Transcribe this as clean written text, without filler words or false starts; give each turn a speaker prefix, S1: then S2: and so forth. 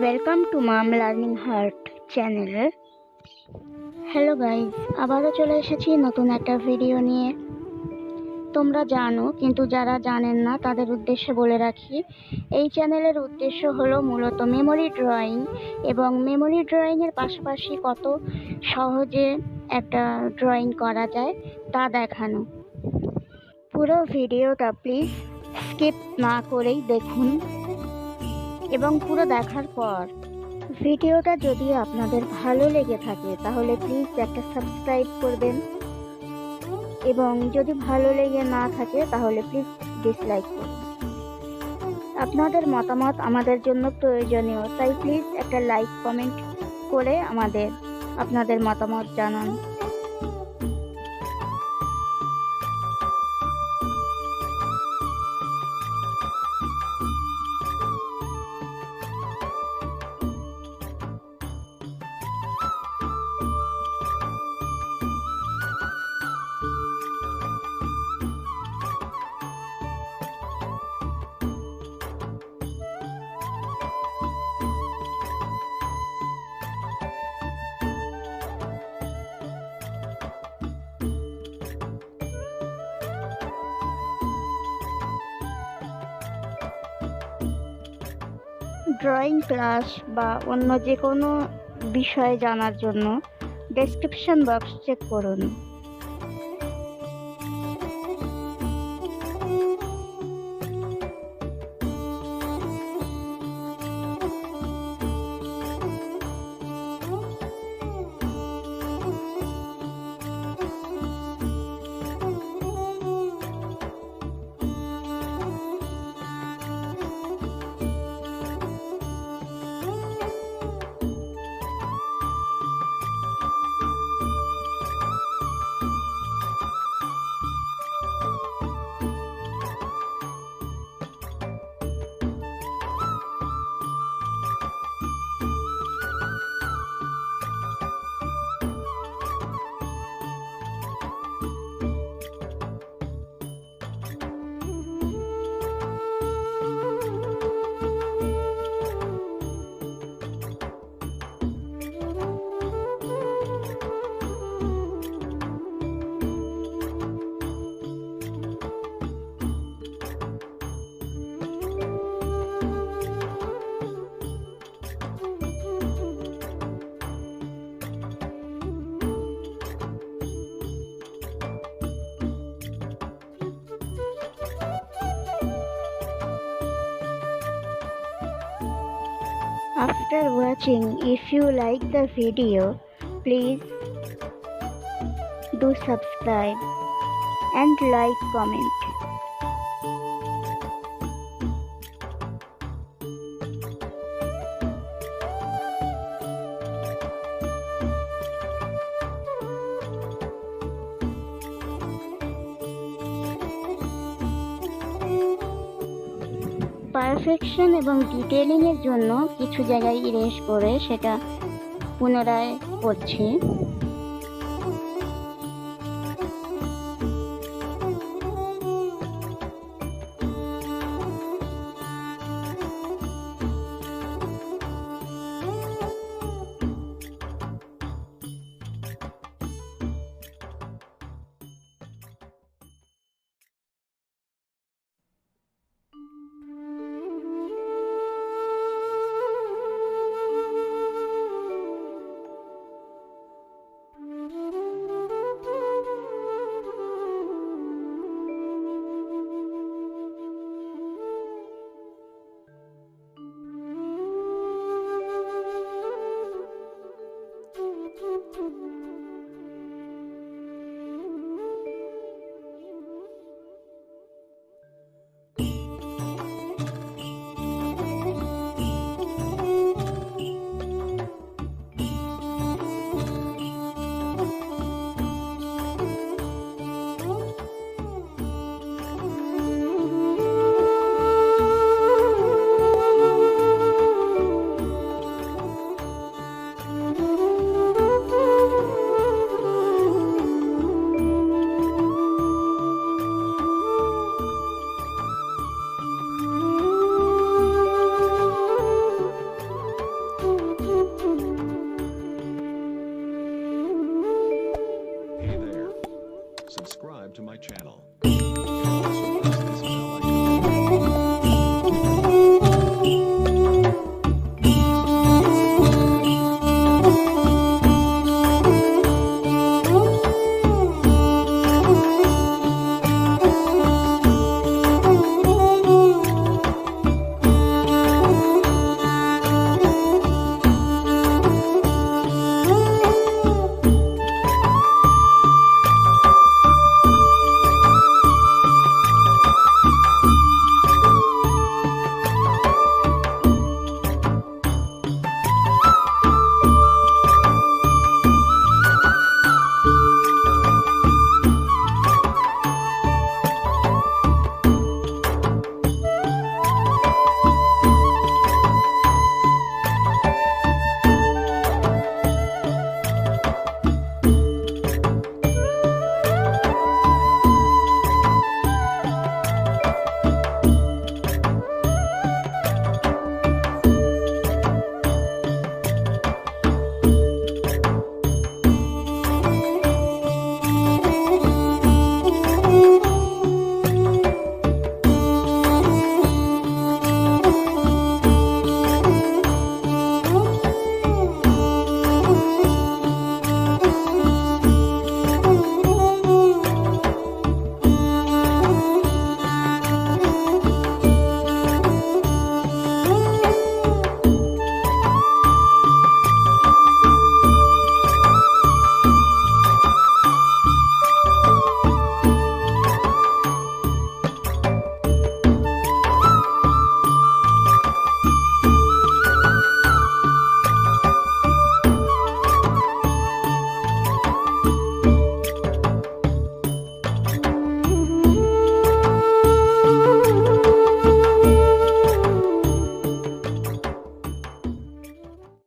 S1: Welcome to mom learning heart channel. Hello guys, আবারও চলে এসেছি নতুন একটা ভিডিও নিয়ে। তোমরা জানো, কিন্তু যারা জানেন না তাদের উদ্দেশ্যে বলে রাখি, এই চ্যানেলের উদ্দেশ্য হলো মূলত মেমোরি ড্রয়িং এবং মেমোরি ড্রয়িংয়ের পাশাপাশি কত সহজে একটা ড্রয়িং করা যায় তা দেখানো। পুরো ভিডিওটা প্লিজ স্কিপ না করেই দেখুন, এবং পুরো দেখার পর ভিডিওটা যদি আপনাদের ভালো লেগে থাকে তাহলে প্লিজ একটা সাবস্ক্রাইব করবেন, এবং যদি ভালো লেগে না থাকে তাহলে প্লিজ ডিসলাইক করুন। আপনাদের মতামত আমাদের জন্য প্রয়োজনীয়, তাই প্লিজ একটা লাইক কমেন্ট করে আপনাদের মতামত জানান। ড্রয়িং ক্লাস বা অন্য যে কোনো বিষয় জানার জন্য ডেসক্রিপশন বক্স চেক করুন। After watching, if you like the video, please do subscribe and like, comment. Perfection এবং ডিটেলিংয়ের জন্য কিছু জায়গায় ইরেজ করে সেটা পুনরায় করছি।